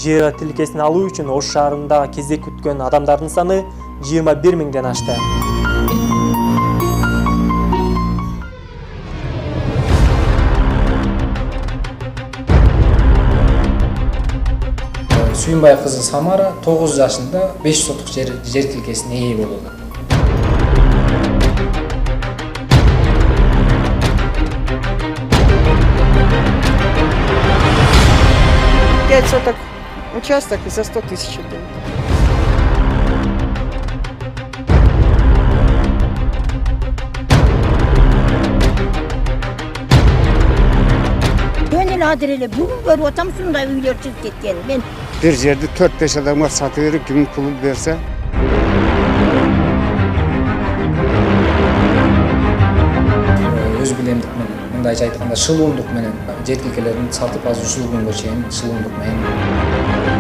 жер тилкесин алуу үчүн Ош шаарында кезек күткөн адамдардын саны 21 миңден ашты. Сүйүнбай кызы Самара 9 жашында 5 сотук жер тилкесине ээ болду. Пять соток участок и за 100 тысяч дают. Ben el adrele bugün görüp otam şunday üyler çıkıp ketken. Ben Bir yerde 4-5 adamga satı verip kimin pulu verse. Өз билемдик менен, мындайча айтканда шылуундук менен жер тилкелерин сатып азыр ушул күнгө чейин шылуундук менен